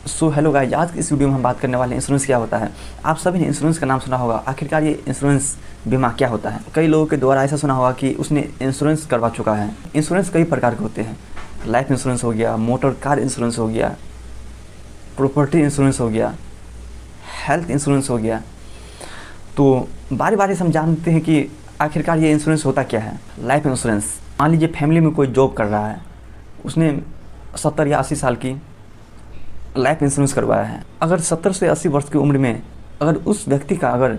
So hello guys, आज की इस वीडियो में हम बात करने वाले हैं इंश्योरेंस क्या होता है। आप सभी ने इंश्योरेंस का नाम सुना होगा। आखिरकार ये इंश्योरेंस बीमा क्या होता है। कई लोगों के द्वारा ऐसा सुना होगा कि उसने इंश्योरेंस करवा चुका है। इंश्योरेंस कई प्रकार के होते हैं। लाइफ इंश्योरेंस हो गया, मोटर कार इंश्योरेंस हो गया, प्रॉपर्टी इंश्योरेंस हो गया, हेल्थ इंश्योरेंस हो गया। तो बारी बारी से हम जानते हैं कि आखिरकार ये इंश्योरेंस होता क्या है। लाइफ इंश्योरेंस, मान लीजिए फैमिली में कोई जॉब कर रहा है, उसने 70 या 80 साल की लाइफ इंश्योरेंस करवाया है। अगर 70 से 80 वर्ष की उम्र में अगर उस व्यक्ति का अगर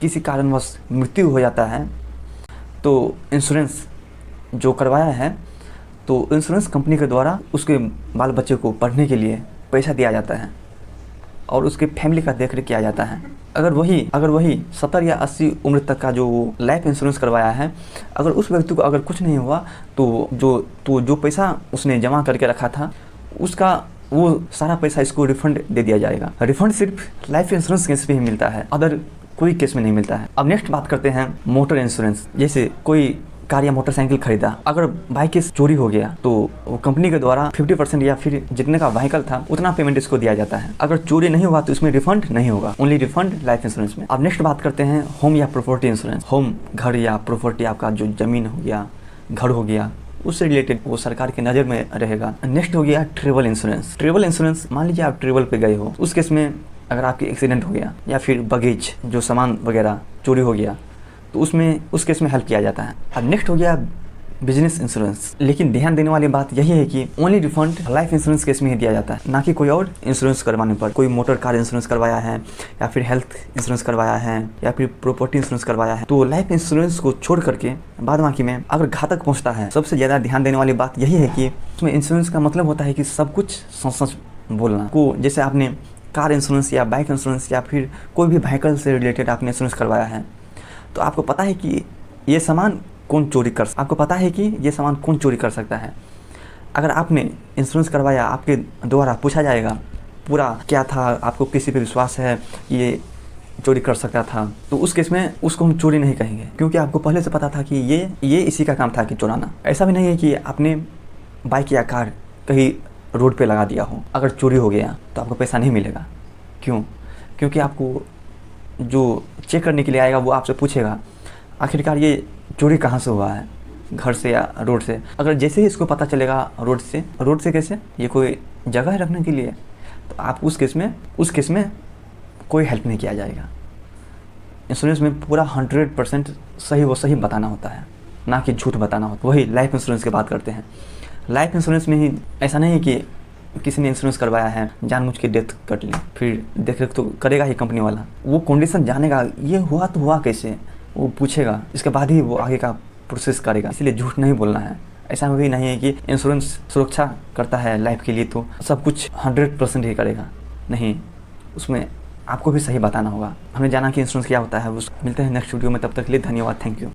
किसी कारणवश मृत्यु हो जाता है तो इंश्योरेंस जो करवाया है तो इंश्योरेंस कंपनी के द्वारा उसके बाल बच्चे को पढ़ने के लिए पैसा दिया जाता है और उसके फैमिली का देख रेख किया जाता है। अगर वही 70 या 80 उम्र तक का जो लाइफ इंश्योरेंस करवाया है, अगर उस व्यक्ति को अगर कुछ नहीं हुआ तो जो पैसा उसने जमा करके रखा था उसका वो सारा पैसा इसको रिफंड दे दिया जाएगा। रिफंड सिर्फ लाइफ इंश्योरेंस केस पे ही मिलता है, अदर कोई केस में नहीं मिलता है। अब नेक्स्ट बात करते हैं मोटर इंश्योरेंस। जैसे कोई कार या मोटरसाइकिल खरीदा, अगर बाइक चोरी हो गया तो कंपनी के द्वारा 50% या फिर जितने का व्हीकल था उतना पेमेंट इसको दिया जाता है। अगर चोरी नहीं हुआ तो इसमें रिफंड नहीं होगा, ओनली रिफंड लाइफ इंश्योरेंस में। अब नेक्स्ट बात करते हैं होम या प्रॉपर्टी इंश्योरेंस। होम, घर या प्रॉपर्टी, आपका जो जमीन हो गया, घर हो गया, उससे रिलेटेड वो सरकार की नज़र में रहेगा। नेक्स्ट हो गया ट्रेवल इंश्योरेंस। ट्रेवल इंश्योरेंस, मान लीजिए आप ट्रेवल पे गए हो, उस केस में अगर आपकी एक्सीडेंट हो गया या फिर बगेज जो सामान वगैरह चोरी हो गया तो उस केस में हेल्प किया जाता है। अब नेक्स्ट हो गया बिजनेस इंश्योरेंस। लेकिन ध्यान देने वाली बात यही है कि only refund life insurance case में ही दिया जाता है, ना कि कोई और इंश्योरेंस करवाने पर। कोई मोटर कार इंश्योरेंस करवाया है या फिर हेल्थ इंश्योरेंस करवाया है या फिर प्रॉपर्टी इंश्योरेंस करवाया है तो लाइफ इंश्योरेंस को छोड़ करके बाद बाकी में अगर घातक पहुंचता है, सबसे ज़्यादा ध्यान देने वाली बात यही है कि उसमें इंश्योरेंस का मतलब होता है कि सब कुछ सच बोलना को। जैसे आपने कार इंश्योरेंस या बाइक इंश्योरेंस या फिर कोई भी व्हीकल से रिलेटेड आपने इंश्योरेंस करवाया है तो आपको पता है कि ये सामान कौन चोरी कर सकता है। अगर आपने इंश्योरेंस करवाया, आपके द्वारा पूछा जाएगा पूरा क्या था, आपको किसी पे विश्वास है ये चोरी कर सकता था, तो उस केस में उसको हम चोरी नहीं कहेंगे क्योंकि आपको पहले से पता था कि ये इसी का काम था कि चुराना। ऐसा भी नहीं है कि आपने बाइक या कार कहीं रोड पे लगा दिया हो, अगर चोरी हो गया तो आपको पैसा नहीं मिलेगा। क्यों? क्योंकि आपको जो चेक करने के लिए आएगा वो आपसे पूछेगा आखिरकार ये चोरी कहाँ से हुआ है, घर से या रोड से। अगर जैसे ही इसको पता चलेगा रोड से कैसे, ये कोई जगह है रखने के लिए, तो आप उस केस में कोई हेल्प नहीं किया जाएगा। इंश्योरेंस में पूरा 100% सही बताना होता है, ना कि झूठ बताना होता है। वही लाइफ इंश्योरेंस की बात करते हैं। लाइफ इंश्योरेंस में ही ऐसा नहीं है कि किसी ने इंश्योरेंस करवाया है जानबूझ के डेथ कट ली, फिर देख रेख तो करेगा ही कंपनी वाला, वो कंडीशन जानेगा ये हुआ तो हुआ कैसे, वो पूछेगा, इसके बाद ही वो आगे का प्रोसेस करेगा। इसलिए झूठ नहीं बोलना है। ऐसा भी नहीं है कि इंश्योरेंस सुरक्षा करता है लाइफ के लिए तो सब कुछ 100% ही करेगा, नहीं, उसमें आपको भी सही बताना होगा। हमने जाना कि इंश्योरेंस क्या होता है। मिलते हैं नेक्स्ट वीडियो में, तब तक के लिए धन्यवाद, थैंक यू।